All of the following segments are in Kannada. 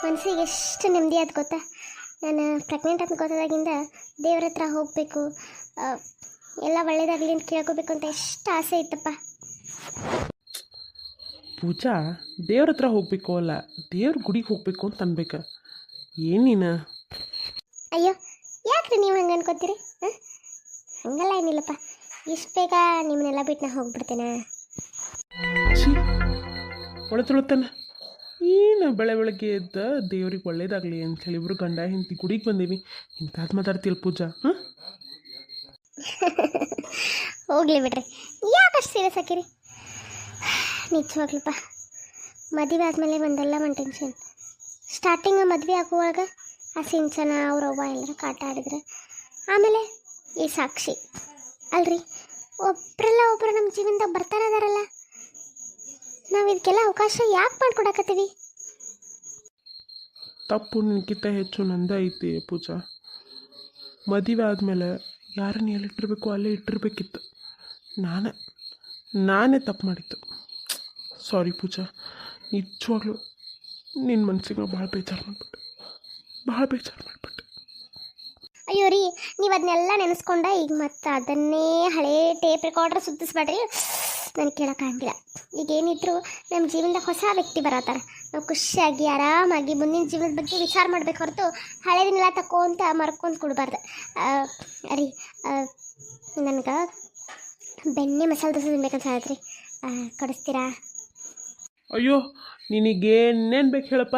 ಮನಸ್ಸಿಗೆ ಎಷ್ಟು ನೆಮ್ಮದಿ ಆಯ್ತು ಗೊತ್ತಾ. ನಾನು ಪ್ರೆಗ್ನೆಂಟ್ ಅಂತ ಗೊತ್ತಾದಾಗಿಂದ ದೇವ್ರ ಹತ್ರ ಹೋಗಬೇಕು, ಎಲ್ಲ ಒಳ್ಳೇದಾಗಲಿ ಅಂತ ಕೇಳ್ಕೋಬೇಕು ಅಂತ ಎಷ್ಟು ಆಸೆ ಇತ್ತಪ್ಪ. ಪೂಜಾ, ದೇವ್ರ ಹತ್ರ ಹೋಗ್ಬೇಕು ಅಲ್ಲ, ದೇವ್ರ ಗುಡಿಗೆ ಹೋಗ್ಬೇಕು ಅಂತ ಅನ್ಬೇಕ. ಏನಿನ ಅಯ್ಯೋ, ಯಾಕ್ರಿ ನೀವು ಹಂಗೆ ಅನ್ಕೋತೀರಿ? ಹಂಗಲ್ಲ ಏನಿಲ್ಲಪ್ಪ, ಇಷ್ಟು ಬೇಗ ನಿಮ್ಮನ್ನೆಲ್ಲ ಬಿಟ್ಟು ನಾ ಹೋಗ್ಬಿಡ್ತೇನೆ. ಛೀ, ಒಳತೊಳತನ ಏನು ಬೆಳಗ್ಗೆ ಎದ್ದ ದೇವ್ರಿಗೆ ಒಳ್ಳೇದಾಗಲಿ ಅಂಥೇಳಿ ಇಬ್ರು ಗಂಡ ಹೆಂಡತಿ ಗುಡಿಗೆ ಬಂದೀವಿ, ಇಂಥದ್ದು ಮಾತಾಡ್ತಿಲ್ಲ ಪೂಜಾ. ಹೋಗ್ಲಿ ಬಿಡ್ರಿ, ಯಾಕಷ್ಟು ಸೀರಿಯಸ್ ಹಾಕಿರಿ? ನಿಜವಾಗ್ಲಪ್ಪ, ಮದುವೆ ಆದಮೇಲೆ ಒಂದೆಲ್ಲ ಒಂದು ಟೆನ್ಷನ್. ಸ್ಟಾರ್ಟಿಂಗ್ ಮದುವೆ ಆಗುವಾಗ ಆ ಸಿಂಚನ ಅವ್ರವ್ವ ಎಲ್ಲರೂ ಕಾಟ ಆಡಿದ್ರು. ಆಮೇಲೆ ಈ ಸಾಕ್ಷಿ ಅಲ್ರಿ, ಒಬ್ಬರಲ್ಲ ಒಬ್ಬರು ನಮ್ಮ ಜೀವನದಾಗ ಬರ್ತಾನೆ ಅದಾರಲ್ಲ, ನಾವು ಇದಕ್ಕೆಲ್ಲ ಅವಕಾಶ ಯಾಕೆ ಮಾಡ್ಕೊಡಕತ್ತೀವಿ? ತಪ್ಪು ನಿನಗಿಂತ ಹೆಚ್ಚು ನಂದ ಐತಿ ಪೂಜಾ. ಮದುವೆ ಆದಮೇಲೆ ಯಾರನ್ನ ಎಲ್ಲಿಟ್ಟಿರ್ಬೇಕು ಅಲ್ಲೇ ಇಟ್ಟಿರ್ಬೇಕಿತ್ತು. ನಾನೇ ತಪ್ಪು ಮಾಡಿತ್ತು. ಸಾರಿ ಪೂಜಾ, ನಿಜವಾಗ್ಲೂ ನಿನ್ನ ಮನಸ್ಸಿಗೆ ಭಾಳ ಬೇಜಾರು ಮಾಡಿಬಿಟ್ಟೆ. ಅಯ್ಯೋ ರೀ, ನೀವು ಅದನ್ನೆಲ್ಲ ನೆನೆಸ್ಕೊಂಡ ಈಗ ಮತ್ತೆ ಅದನ್ನೇ ಹಳೇ ಟೇಪ್ ರೆಕಾರ್ಡ್ರ್ ಸುತ್ತಿಸ್ಬೇಡ್ರಿ. ನನಗೆ ಕೇಳೋಕ್ಕಾಗಿಲ್ಲ. ಈಗ ಏನಿದ್ರು ನಮ್ಮ ಜೀವನದಾಗ ಹೊಸ ವ್ಯಕ್ತಿ ಬರತ್ತಾರ. ನಾವು ಖುಷಿಯಾಗಿ ಆರಾಮಾಗಿ ಮುಂದಿನ ಜೀವನದ ಬಗ್ಗೆ ವಿಚಾರ ಮಾಡ್ಬೇಕು ಹೊರತು ಹಳೇದನ್ನೆಲ್ಲ ತಕ್ಕೊಂತ ಮರ್ಕೊಂತ ಕೊಡಬಾರ್ದು. ರೀ, ನನಗೆ ಬೆಣ್ಣೆ ಮಸಾಲೆ ದೋಸೆ ತಿನ್ಬೇಕಂತ ಹೇಳ್ತ್ರಿ, ಕೊಡಿಸ್ತೀರಾ? ಅಯ್ಯೋ, ನಿನಗೇನೇನು ಬೇಕು ಹೇಳಪ್ಪ,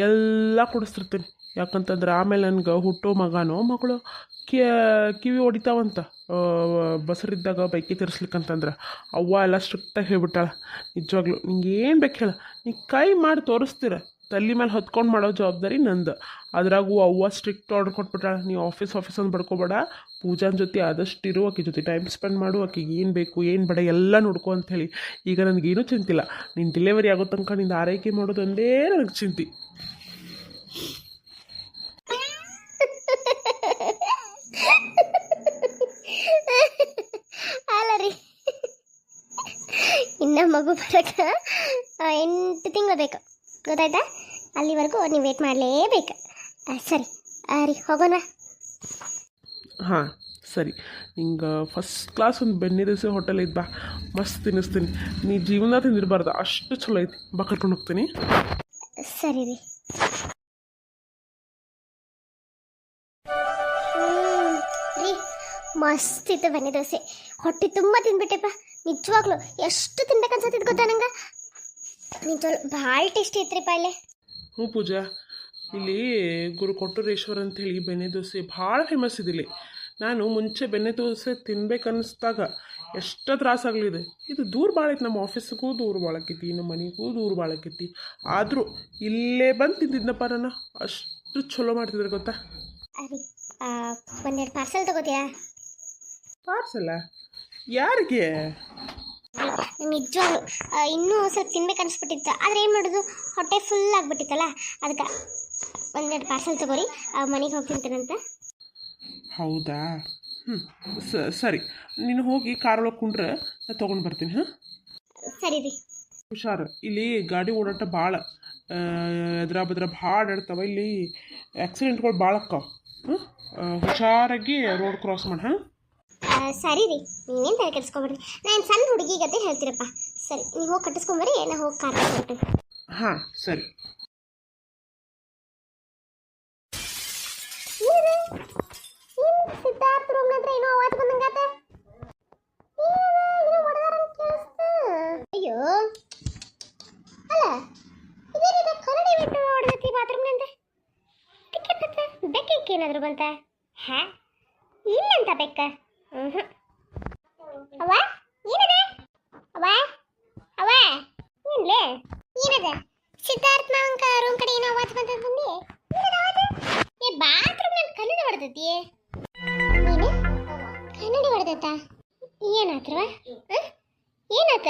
ಎಲ್ಲ ಕೊಡಿಸ್ತಿರ್ತೀನಿ. ಯಾಕಂತಂದ್ರೆ ಆಮೇಲೆ ನನಗೆ ಹುಟ್ಟೋ ಮಗನೋ ಮಗಳು ಕಿವಿ ಹೊಡಿತಾವಂತ ಬಸರಿದ್ದಾಗ ಬೈಕಿ ತಿರ್ಸ್ಲಿಕ್ಕಂತಂದ್ರೆ ಅವ್ವ ಎಲ್ಲ ಸ್ಟ್ರಿಕ್ಟಾಗಿ ಹೇಳ್ಬಿಟ್ಟಾಳ. ನಿಜವಾಗ್ಲು ನಿಂಗೆ ಏನು ಬೇಕು ಹೇಳ, ನೀ ಕೈ ಮಾಡಿ ತೋರಿಸ್ತೀರ, ತಲೆ ಮೇಲೆ ಹೊತ್ಕೊಂಡು ಮಾಡೋ ಜವಾಬ್ದಾರಿ ನಂದು. ಅದ್ರಾಗೂ ಅವ್ವ ಸ್ಟ್ರಿಕ್ಟ್ ಆರ್ಡರ್ ಕೊಟ್ಬಿಟ್ಟಾಳ, ನೀವು ಆಫೀಸ್ ಅಂತ ಬಡ್ಕೋಬೇಡ, ಪೂಜಾನ ಜೊತೆ ಆದಷ್ಟು ಇರು, ಆಕೆ ಜೊತೆ ಟೈಮ್ ಸ್ಪೆಂಡ್ ಮಾಡು, ಆಕೆಗೆ ಏನು ಬೇಕು ಏನು ಬೇಡ ಎಲ್ಲ ನೋಡ್ಕೊ ಅಂಥೇಳಿ. ಈಗ ನನಗೇನೂ ಚಿಂತಿಲ್ಲ, ನೀನು ಡೆಲಿವರಿ ಆಗೋ ತನಕ ನಿಂದು ಆರೈಕೆ ಮಾಡೋದೊಂದೇ ನನಗೆ ಚಿಂತೆ. ಅಲ್ಲ ರೀ, ಇನ್ನು ಮಗು ಬರೋಕ್ಕೆ 8 ತಿಂಗಳು ಬೇಕು, ಗೊತ್ತಾಯ್ತಾ? ಅಲ್ಲಿವರೆಗೂ ನೀವು ವೇಟ್ ಮಾಡಲೇಬೇಕು. ಸರಿ ರೀ, ಹೋಗೋಣ. ಹಾಂ ಸರಿ, ನಿಂಗೆ ಫಸ್ಟ್ ಕ್ಲಾಸ್ ಒಂದು ಬೆಣ್ಣೆ ದೋಸೆ ಹೋಟೆಲ್ ಐತೆ, ಬಾ, ಮಸ್ತ್ ತಿನ್ನಿಸ್ತೀನಿ. ನೀ ಜೀವನ ತಿಂದಿರಬಾರ್ದು, ಅಷ್ಟು ಚಲೋ ಐತಿ, ಬಾ ಕರ್ಕೊಂಡು ಹೋಗ್ತೀನಿ. ಸರಿ ರೀ. ರೀ, ಮಸ್ತ್ ಇತ್ತು ಬೆಣ್ಣೆ ದೋಸೆ, ಹೊಟ್ಟೆ ತುಂಬ ತಿಂದ್ಬಿಟ್ಟೆಪ್ಪ. ನಿಜವಾಗ್ಲು ಎಷ್ಟು ತಿನ್ಬೇಕನ್ಸತ್ತಿದ್ದು ಗೊತ್ತಾ ನಂಗೆ? ನಿಜವಾಗ್ಲು ಭಾಳ ಟೇಸ್ಟಿ ಇತ್ರಿಪ್ಪ ಇಲ್ಲೇ. ಹ್ಞೂ ಪೂಜಾ, ಇಲ್ಲಿ ಗುರು ಕೊಟ್ಟೂರೇಶ್ವರ ಅಂಥೇಳಿ ಬೆಣ್ಣೆ ದೋಸೆ ಭಾಳ ಫೇಮಸ್ ಇದಿಲ್ಲಿ. ನಾನು ಮುಂಚೆ ಬೆಣ್ಣೆ ದೋಸೆ ತಿನ್ಬೇಕನ್ನಿಸ್ದಾಗ ಎಷ್ಟು ತ್ರಾಸಾಗಲಿದೆ. ಇದು ದೂರ ಭಾಳ ಐತಿ, ನಮ್ಮ ಆಫೀಸ್ಗೂ ದೂರ ಭಾಳ ಆಕೈತಿ, ನಮ್ಮ ಮನೆಗೂ ದೂರ ಭಾಳ ಆಕೈತಿ. ಆದರೂ ಇಲ್ಲೇ ಬಂದು ತಿಂತಿದ್ನಪ್ಪ, ನಾನು ಅಷ್ಟು ಚಲೋ ಮಾಡ್ತಿದ್ರೆ ಗೊತ್ತಾ. ಅರಿ, ಒಂದೆರಡು ಪಾರ್ಸೆಲ್ ತಗೋತೀಯಾ? ಪಾರ್ಸಲ್ಲ ಯಾರಿಗೆ? ನಿಜವಾಗ್ಲು ಇನ್ನೂ ಸ್ವಲ್ಪ ತಿನ್ಬೇಕು ಅನಿಸ್ಬಿಟ್ಟಿತ್ತು, ಆದರೆ ಏನು ಮಾಡೋದು, ಹೊಟ್ಟೆ ಫುಲ್ ಆಗಿಬಿಟ್ಟಿತ್ತಲ್ಲ, ಅದಕ್ಕೆ ಒಂದೆರಡು ಪಾರ್ಸೆಲ್ ತಗೋರಿ, ಮನೆಗೆ ಹೋಗಿ ತಿಂತೇನಂತ. ಹೌದಾ? ಸರಿ, ನೀನು ಹೋಗಿ ಕಾರೊಳಗೆ ಕುಂಡ್ರೆ ನಾನು ತೊಗೊಂಡು ಬರ್ತೀನಿ. ಹಾಂ ಸರಿ ರೀ. ಹುಷಾರು, ಇಲ್ಲಿ ಗಾಡಿ ಓಡಾಟ ಭಾಳ ಎದ್ರ ಬದ್ರ ಭಾಳ ಆಡ್ತಾವ, ಇಲ್ಲಿ ಆಕ್ಸಿಡೆಂಟ್ಗಳು ಭಾಳ ಅಕ್ಕಾವ. ಹುಷಾರಾಗಿ ರೋಡ್ ಕ್ರಾಸ್ ಮಾಡಿ. ಹಾಂ ಸರಿ ರೀ, ನೀವೇನು ತಲೆ ಕೆಡಿಸ್ಕೊಬೇಡ್ರಿ, ನಾನು ಸಣ್ಣ ಹುಡುಗಿಗತ್ತೆ ಹೇಳ್ತೀರಪ್ಪ. ಸರಿ, ನೀವು ಹೋಗಿ ಕಟ್ಟಿಸ್ಕೊಂಬರಿ, ನಾ ಹೋಗಿ ಕಾರ್ ತಗೊಂಡು. ಹಾಂ ಸರಿ. ಸಿದ್ಧಾರ್ಥ ರೂಮ್ ಹತ್ರ ಏನೋ ಆವಾಜ್ ಬಂದಂಗಾತ. ಅಯ್ಯೋ, ಅಲ್ಲ ಇದೇನಿದೆ, ಕರಡಿ ಬಿಟ್ಟು ಹೊಡೆದೈತಿ ಬಾತ್ರೂಮ್ನಿಂದ. ಟಿಕೆಟ್ ಬೆಕ್ಕಕ್ಕೆ ಏನಾದರೂ ಬಂತ? ಹಾ, ಇಲ್ಲಂತ ಬೆಕ್ಕ. ಅವ್ವ, ಏನದೆ? ಅವ್ವ ಅವ್ವ, ಏನ್ಲೇ ಏನದೆ? ಸಿದ್ಧಾರ್ಥ ಮಾವಂಕ ರೂಮ್ ಕಡೆ ಏನೋ ಆವಾಜ್ ಬಂತಂದು ಬಂದಿ. ಏ, ಬಾತ್ರೂಮ್ ನನ್ನ ಕನ್ನಡಿ ಹೊಡೆದೈತಿ. ನೀನು ಕನ್ನಡಿ ಹೊಡೆದೈತ? ಏನಾತ್ರವ? ಏನಾತ?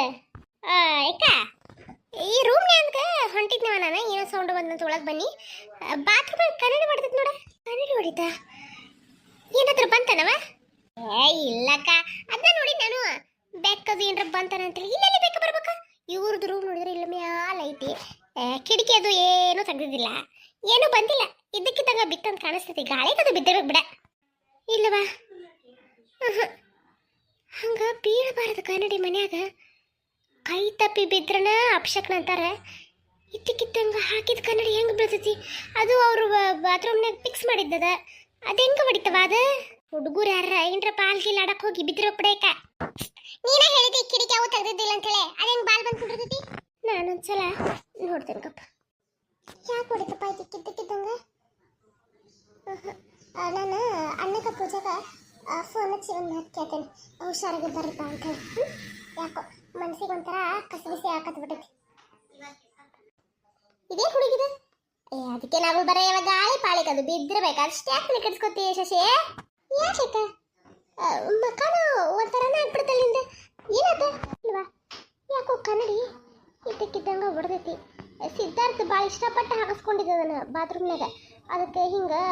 ಏಕ ಈ ರೂಮ್ನೇ ಅಂತ ಹೊಂಟಿದ್ನವ ನಾನು, ಏನೋ ಸೌಂಡ್ ಬಂದಂತ ಒಳಗೆ ಬನ್ನಿ. ಬಾತ್ರೂಮ್ ಕನ್ನಡಿ ಹೊಡೆದೈತಿ ನೋಡ. ಕನ್ನಡಿ ಹೊಡಿತಾ? ಏನಾದ್ರು ಬಂತನವ? ಇಲ್ಲಕ್ಕ, ಅದನ್ನ ನೋಡಿ ನಾನು. ಬೆಕ್ಕದು ಏನಾರ ಬಂತಾನ ಅಂತೇಳಿ ಇಲ್ಲೆಲ್ಲಿ ಬೆಕ್ಕ ಬರ್ಬೇಕ? ಇವ್ರದ್ದು ರೂಮ್ ನೋಡಿದ್ರೆ ಇಲ್ಲ ಮ್ಯಾಲ ಐತಿ, ಕಿಟಕಿ ಅದು ಏನೂ ತೆಗ್ದಿದ್ದಿಲ್ಲ. ಏನೂ ಬಂದಿಲ್ಲ. ಇದ್ದಕ್ಕಿದ್ದಂಗ ಬಿತ್ತಂತ ಕಾಣಿಸ್ತೈತಿ. ಗಾಳಿಗದು ಬಿದ್ದಿರ್ಬೇಕು ಬಿಡ. ಇಲ್ಲವಾ? ಹಂಗ ಬೀಳಬಾರದು ಕನ್ನಡಿ ಮನ್ಯಾಗ. ಕೈ ತಪ್ಪಿ ಬಿದ್ರನ ಅಪಶಕ್ನ ಅಂತಾರೆ. ಇದ್ದಕ್ಕಿದ್ದಂಗ ಹಾಕಿದ ಕನ್ನಡಿ ಹೆಂಗ್ ಬೀಳ್ತೈತಿ? ಅದು ಅವರು ಬಾತ್ರೂಮ್ನಾಗ ಫಿಕ್ಸ್ ಮಾಡಿದ್ದದ. ಅದು ಹೆಂಗ ಹೊಡಿತವ ಅದ? ಹುಡುಗರು ಯಾರ ಏನ್ರ ಪಾಲ್ಗಿಲ್ ಆಡಕ್ ಹೋಗಿ ಬಿದ್ದಿರೋ ಬಿಡೇಕ. ನೀನ ಹೇಳಿದಿ ಕಿಡಿಕೆ ಅವು ತೆಗ್ದಿದ್ದಿಲ್ಲ ಅಂತ ಹೇಳಿ. ಅದೇನ್ ಬಾಲ್ ಬಂದ್ ಕುಂಡಿರ್ತೈತಿ? ನಾನೊಂದ್ಸಲ ನೋಡ್ತೇನೆ ಕಪ್ಪ. ಯಾಕೆ ಹೊಡಿತಪ್ಪ ಇದ್ದಕ್ಕಿದ್ದಂಗ? ನಾನು ಅಣ್ಣಗ ಪೂಜಾಗ ಫೋನ್ ಹಚ್ಚಿ ಒಂದು ಮಾತು ಕೇಳ್ತೇನೆ. ಹುಷಾರಾಗಿ ಬರುತ್ತಾ ಅಂತ ಹೇಳಿ. ಯಾಕೋ ಮನಸ್ಸಿಗೆ ಒಂಥರ ಕಸಬಿಸಿ ಹಾಕತ್ ಬಿಟ್ಟೈತಿ. ಇದೇ ಹುಡುಗಿದೆ. ಅದಕ್ಕೆ ನಾವು ಬರೀ ಇವಾಗ ಗಾಳಿ ಪಾಳಿಗೆ ಅದು ಬಿದ್ದಿರ್ಬೇಕು. ಅಷ್ಟೇ ಯಾಕೆ ಕೆಡ್ಸ್ಕೊತೀಯ ಶಶಿ? ಯಾಕೆ ಮಕ್ಕಳ ಒಂಥರನ ಆಗ್ಬಿಡ್ತಲ್ಲಿಂದ ಏನದ ಇಲ್ವಾ? ಯಾಕೋ ಕನ್ನಡಿ ಇದ್ದಕ್ಕಿದ್ದಂಗ ಹೊಡೆದೈತಿ. ಸಿದ್ಧಾರ್ಥ ಭಾಳ ಇಷ್ಟಪಟ್ಟು ಹಾಕಿಸ್ಕೊಂಡಿದ್ದದನ್ನ ಬಾತ್ರೂಮ್ನಾಗ. ಅದಕ್ಕೆ ಹಿಂಗೆ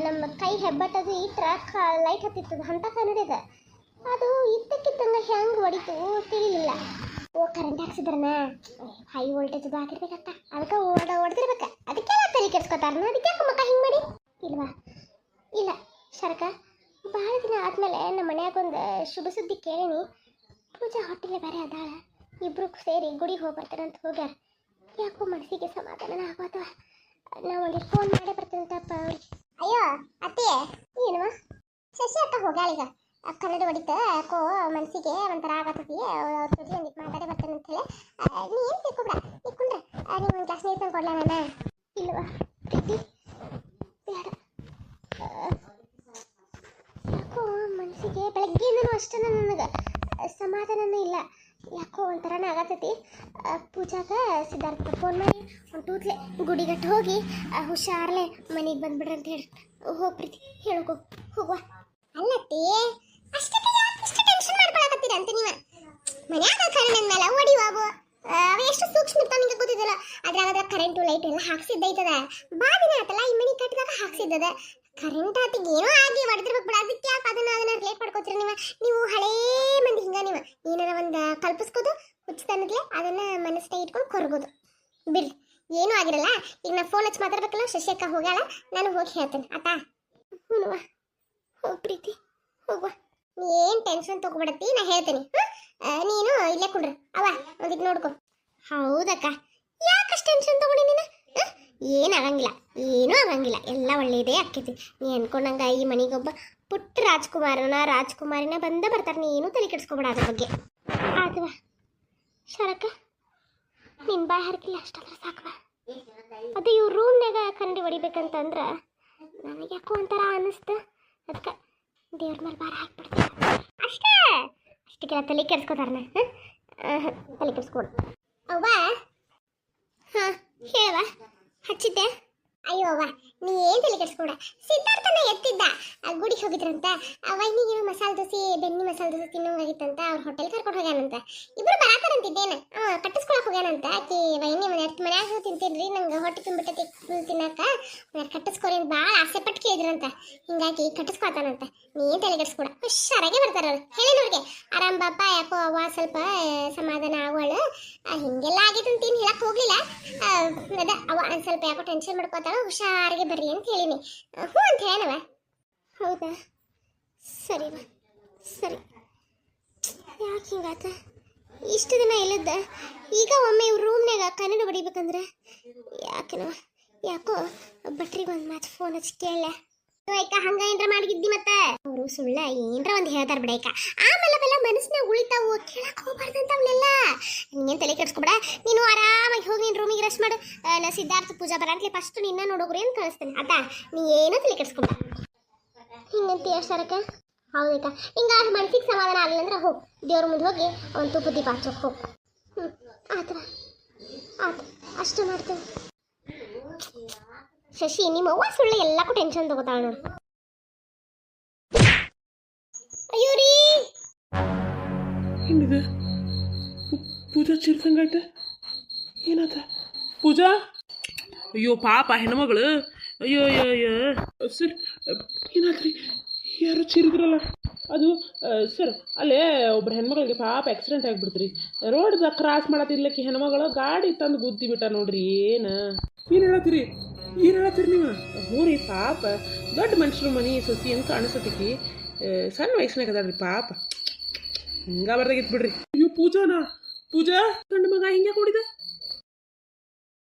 ನಮ್ಮ ಕೈ ಹೆಬ್ಬಟ್ಟದು ಇಟ್ರ ಲೈಟ್ ಹತ್ತಿರ್ತದ ಅಂತ ಕನ್ನಡಿ ಅದ. ಅದು ಇದ್ದಕ್ಕಿದ್ದಂಗ ಹೆಂಗೆ ಹೊಡಿತು ತಿಳಿಲಿಲ್ಲ. ಓ ಕರೆಂಟ್ ಹಾಕ್ಸಿದ್ರನ ಹೈ ವೋಲ್ಟೇಜ್ ಹಾಕಿರ್ಬೇಕತ್ತ. ಅದಕ್ಕೆ ಹೊಡೆದಿರ್ಬೇಕ. ಅದಕ್ಕೆಲ್ಲ ತಲೆ ಕೆಡ್ಸ್ಕೊತಾರನ. ಅದಕ್ಕೆ ಯಾಕೆ ಮಕ್ಕ ಹಿಂಗೆ ಮಾಡಿ ಇಲ್ವಾ? ಇಲ್ಲ ಶರಕ, ಭಾಳ ದಿನ ಆದ್ಮೇಲೆ ನಮ್ಮ ಮನ್ಯಾಗ ಒಂದು ಶುಭ ಸುದ್ದಿ ಕೇಳೀನಿ. ಪೂಜಾ ಹೊಟ್ಟಿಲೆ ಬೇರೆ ಅದಾಳ. ಇಬ್ರು ಸೇರಿ ಗುಡಿಗೆ ಹೋಗಿ ಬರ್ತಾರಂತ ಹೋಗ್ಯಾರ. ಯಾಕೋ ಮನಸ್ಸಿಗೆ ಸಮಾಧಾನ ಆಗೋದವ. ನಾವು ಒಂದು ಫೋನ್ ಮಾಡೇ ಬರ್ತೀನಂತಪ್ಪ ಅವ್ರಿಗೆ. ಅಯ್ಯೋ ಅತ್ತೆ, ಏನವ ಶಶಿ ಅಕ್ಕ ಹೋಗ್ಯಾಳೀಗ. ಕನ್ನಡ ಹೊಡಿತ ಯಾಕೋ ಮನಸ್ಸಿಗೆ ಒಂಥರ ಆಗತ್ತತಿ. ಅವ್ರ ಜೊತೆ ಒಂದಿಟ್ಟು ಮಾತಾಡೇ ಬರ್ತೇನೆ ಅಂತ ಹೇಳಿ. ನೀ ಏನು ತಿಳ್ಕೊಬೇಡ, ನಿಕ್ಕೊಂಡ್ರೆ ನೀವು ಒಂದು ಗ್ಲಾಸ್ ನೀರು ತಂದು ಕೊಡ್ಲಾ ನಾನು? ಇಲ್ವಾ ಪ್ರೀತಿ? ಬೇಡ. ಯಾಕೋ ಮನಸ್ಸಿಗೆ ಬೆಳಗ್ಗೆಯಿಂದನೂ ಅಷ್ಟೇ ನನಗೆ ಸಮಾಧಾನನೇ ಇಲ್ಲ. ಯಾಕೋ ಒಂಥರನೇ ಆಗತ್ತೈತಿ. ಪೂಜಾಗ ಸಿದ್ಧಾರ್ಥ ಫೋನ್ ಮಾಡಿ ಒಂದು ತೂತ್ಲೆ ಗುಡಿಗಟ್ಟು ಹೋಗಿ ಹುಷಾರ್ಲೆ ಮನೆಗೆ ಬಂದ್ಬಿಡ್ರಿ ಅಂತ ಹೇಳಿ. ಹೋಗಿ ಪ್ರೀತಿ ಹೇಳ್ಕೊ ಹೋಗುವ. ಅಲ್ಲತ್ತಿ ಅಷ್ಟಕ್ಕೆ ಯಾಕೆ ಟೆನ್ಷನ್ ಮಾಡ್ಕೊಳಕತ್ತೀರ ಅಂತ ನೀವು? ಮನ್ಯಾಗ ಕರೆಂಟ್ ಅಂದ್ಮೇಲೆ ಹೊಡಿ ಬಾಬು. ಅವ ಎಷ್ಟು ಸೂಕ್ಷ್ಮ ಇರ್ತಾವ ನಿಂಗೆ ಗೊತ್ತಿದ್ದಲ್ಲ. ಅದ್ರಾಗ ಕರೆಂಟು ಲೈಟು ಎಲ್ಲ ಹಾಕ್ಸಿದ್ದೈತದ. ಬಾ ದಿನ ಆತಲ್ಲ ಈ ಮನೆ ಕಟ್ಟಿದಾಗ ಹಾಕ್ಸಿದ್ದದ. ಕರೆಂಟ್ ಆತಿಗೆ ಏನೋ ಆಗಿ ಹೊಡೆದಿರ್ಬೇಕು ಬಿಡ. ಅದಕ್ಕೆ ಯಾಕೆ ಅದನ್ನ ಲೇಟ್ ಮಾಡ್ಕೋತೀರ ನೀವು? ನೀವು ಹಳೇ ಮಂದಿ ಹಿಂಗ. ನೀವು ಏನಾರ ಒಂದು ಕಲ್ಪಿಸ್ಕೋದು ಹುಚ್ಚತನದ್ಲೆ ಅದನ್ನ ಮನಸ್ಸಿನಾಗ ಇಟ್ಕೊಂಡು ಕೊರಗೋದು ಬಿಡ್ರಿ. ಏನೂ ಆಗಿರಲ್ಲ. ಈಗ ನಾ ಫೋನ್ ಹಚ್ಚಿ ಮಾತಾಡ್ಬೇಕಲ್ಲ. ಶಶಿಯಕ್ಕ ಹೋಗ್ಯಾಳ, ನಾನು ಹೋಗಿ ಹೇಳ್ತೇನೆ ಆತಾ. ಹ್ಞೂವಾ ಹೋಗಿ ಪ್ರೀತಿ ಹೋಗುವ. ನೀ ಏನು ಟೆನ್ಷನ್ ತಗೋಬಿಡತ್ತಿ, ನಾ ಹೇಳ್ತೇನೆ. ನೀನು ಇಲ್ಲೇ ಕುಡ್ರಿ. ಅವ ಒಂದಿಟ್ಟು ನೋಡ್ಕೊ. ಹೌದಕ್ಕ, ಯಾಕಷ್ಟು ಟೆನ್ಷನ್ ತಗೊಂಡಿ ನೀನು? ಏನಾಗಂಗಿಲ್ಲ, ಏನೂ ಆಗಂಗಿಲ್ಲ. ಎಲ್ಲ ಒಳ್ಳೇದೇ ಆಕ್ಕೈತಿ. ನೀ ಅನ್ಕೊಂಡಂಗ ಈ ಮನೆಗೊಬ್ಬ ಪುಟ್ಟ ರಾಜ್ಕುಮಾರಿನ ಬಂದ ಬರ್ತಾರೆ. ನೀ ಏನೂ ತಲೆ ಕೆಡಿಸ್ಕೊಬೇಡ ಅದ್ರ ಬಗ್ಗೆ. ಆತವ ಶರಕ, ನಿನ್ನ ಬಾಯ್ ಹರಕಿಲ್ಲ ಅಷ್ಟಂದ್ರೆ ಸಾಕವ. ಅದು ಇವ್ರ ರೂಮ್ನಾಗ ಕನ್ನಡಿ ಹೊಡಿಬೇಕಂತಂದ್ರೆ ನನಗೆ ಯಾಕೋ ಒಂಥರ ಅನ್ನಿಸ್ತು. ಅದಕ್ಕೆ ದೇವ್ರ ಮೇಲೆ ಭಾರ ಹಾಕ್ಬಿಡ್ತೀನಿ ಅಷ್ಟಕ್ಕೆಲ್ಲ ತಲೆ ಕೆಡ್ಸ್ಕೊತಾರನ. ತಲೆ ಕೆಡ್ಸ್ಕೊಡು. ಅವ್ವ ಹಾಂ ಹೇಳವ, ಹಚ್ಚಿದ್ದೆ. ಅಯ್ಯೋ ಅವ್ವ, ನೀ ಏನು ತಲೆ ಕೆಡ್ಸ್ಕೊಡ. ಸಿದ್ಧಾರ್ಥನ ಎತ್ತಿದ್ದ ಗುಡಿಗೆ ಹೋಗಿದ್ರಂತ. ವೈನಿಗೆ ಮಸಾಲೆ ದೋಸೆ, ಬೆನ್ನಿ ಮಸಾಲೆ ದೋಸೆ ತಿನ್ನೋಂಗಾಗಿತ್ತಂತ. ಅವ್ರ ಹೋಟೆಲ್ ಕರ್ಕೊಂಡು ಹೋಗ್ಯಾನಂತ. ಇಬ್ರು ಬರಾತಾರಂತಿದ್ದೇನ. ಕಟ್ಟಿಸ್ಕೊಳಕ್ ಹೋಗ್ಯಾನಂತ. ಆಕಿ ವೈನಿ ಮನ್ಯಾಗ ತಿಂತೀನ್ರಿ, ನಂಗೆ ಹೊಟ್ಟೆ ತುಂಬಿಟ್ಟೈತಿ ತಿನ್ನಾಕ, ಕಟ್ಟಿಸ್ಕೊರಿ ಅಂತ ಭಾಳ ಆಸೆ ಪಟ್ಟು ಕೇಳಿದ್ರಂತ. ಹಿಂಗಾಗಿ ಕಟ್ಟಿಸ್ಕೊತಾನಂತ. ನೀ ಏನು ತಲೆ ಕೆಡ್ಸ್ಕೊಡ. ಹುಷಾರಾಗೆ ಬರ್ತಾರ ಅವ್ರು. ಹೇಳಿನವ್ರಿಗೆ ಆರಾಮ್ ಬಾಪ, ಯಾಕೋ ಅವ್ವ ಸ್ವಲ್ಪ ಸಮಾಧಾನ ಆಗೋಳು. ಹಿಂಗೆಲ್ಲ ಆಗೈತೆ ಅಂತ ಏನು ಹೇಳಕ್ ಹೋಗ್ಲಿಲ್ಲ. ಅದ ಅವ ಒಂದು ಸ್ವಲ್ಪ ಯಾಕೋ ಟೆನ್ಷನ್ ಮಾಡ್ಕೋತಾಳ. ಹುಷಾರಿಗೆ ಬರ್ರಿ ಅಂತ ಹೇಳಿನಿ. ಹ್ಞೂ ಅಂತ ಹೇಳವ. ಹೌದಾ, ಸರಿ ಸರಿ. ಯಾಕೆ ಹಿಂಗಾತ? ಇಷ್ಟು ದಿನ ಇಲ್ಲದ ಈಗ ಒಮ್ಮೆ ಇವ್ರ ರೂಮ್ನಾಗ ಕನ್ನಡ ಹೊಡಿಬೇಕಂದ್ರೆ ಯಾಕೆನವ? ಯಾಕೋ ಭಟ್ರಿಗೆ ಒಂದು ಮಾತು ಫೋನ್ ಹಚ್ಚಿ ಕೇಳ. ಆಯ್ಕ ಹಂಗ ಏನ್ರ ಮಾಡಿದ್ದಿ ಮತ್ತೆ ಅವರು ಸುಳ್ಳ ಏನ್ರ ಒಂದು ಹೇಳ್ತಾರ ಬಿಡಾಯ್ಕ. ಆಮೇಲೆ ಅವೆಲ್ಲ ಮನಸ್ಸಿನಾಗ ಉಳಿತಾವು, ಕೇಳಕ್ ಹೋಗ್ಬಾರ್ದಂತ ಅವನ್ನೆಲ್ಲ. ನೀನೇನು ತಲೆ ಕೆಡ್ಸ್ಕೊಬೇಡ. ನೀನು ಆರಾಮಾಗಿ ಹೋಗಿ ನಿನ್ನ ರೂಮಿಗೆ ರೆಸ್ಟ್ ಮಾಡು. ನಾ ಸಿದ್ಧಾರ್ಥ ಪೂಜಾ ಬರಂತಲೇ ಫಸ್ಟ್ ನಿನ್ನ ನೋಡೋಗ್ರಿ ಅಂತ ಕಳಿಸ್ತೇನೆ ಆತಾ. ನೀ ಏನೂ ತಲೆ ಕೆಡ್ಸ್ಕೊಬೇಡ. ಹಿಂಗಂತೀಯ ಶರಕ? ಹೌದೈಕ. ಹಿಂಗ ಮನಸ್ಸಿಗೆ ಸಮಾಧಾನ ಆಗಲಿಲ್ಲ ಅಂದ್ರೆ ಹೋಗಿ ದೇವ್ರ ಮುಂದೆ ಹೋಗಿ ಒಂದು ತುಪ್ಪ ದೀಪ ಹಚ್ಚೋಕೆ ಹೋಗಿ. ಆತರ ಆತು, ಅಷ್ಟು ಮಾಡ್ತೇವೆ. ಶಶಿ, ನಿಮ್ಮ ಅವ್ವ ಸುಳ್ಳು ಎಲ್ಲಕ್ಕೂ ಟೆನ್ಷನ್ ತಗೋತಾಳ ನೋಡು. ಅಯ್ಯೋ ರೀ, ಏನಿದೆ? ಪೂಜಾ ಚಿರ್ಸಂಗಾಯ್ತ? ಏನಾತ ಪೂಜಾ? ಅಯ್ಯೋ ಪಾಪ ಹೆಣ್ಮಗಳು. ಅಯ್ಯೋ ಅಯ್ಯೋ ಅಯ್ಯೋ ಸರ್, ಏನಾದ್ರಿ? ಯಾರು ಚಿರಿದ್ರಲ್ಲ ಅದು ಸರ್. ಅಲ್ಲೇ ಒಬ್ರು ಹೆಣ್ಮಗಳಿಗೆ ಪಾಪ ಆಕ್ಸಿಡೆಂಟ್ ಆಗಿಬಿಡ್ತ್ರಿ. ರೋಡ್ದಾಗ ಕ್ರಾಸ್ ಮಾಡತ್ತಿರ್ಲಿಕ್ಕೆ ಹೆಣ್ಮಗಳು ಗಾಡಿ ತಂದು ಗುದ್ದಿ ಬಿಟ್ಟ ನೋಡ್ರಿ. ಏನು ಹೇಳತ್ತೀರಿ? ಏನು ಹೇಳತ್ತೀರಿ ನೀವು? ಹ್ಞೂ ರೀ ಪಾಪ ದೊಡ್ಡ ಮನುಷ್ಯರು ಮನೆ ಸೊಸಿ ಅಂತ ಕಾಣಿಸತೈತಿ, ಸಣ್ಣ ವಯಸ್ಸಿನಾಗ ಅದಾಳ್ರಿ ಪಾಪ, ಹಿಂಗ ಬರ್ದಾಗಿತ್ತು ಬಿಡ್ರಿ. ಅಯ್ಯೋ ಪೂಜಾನಾ? ಪೂಜಾ ಗಂಡ ಮಗ ಹಿಂಗೆ ಹೊಡಿದ?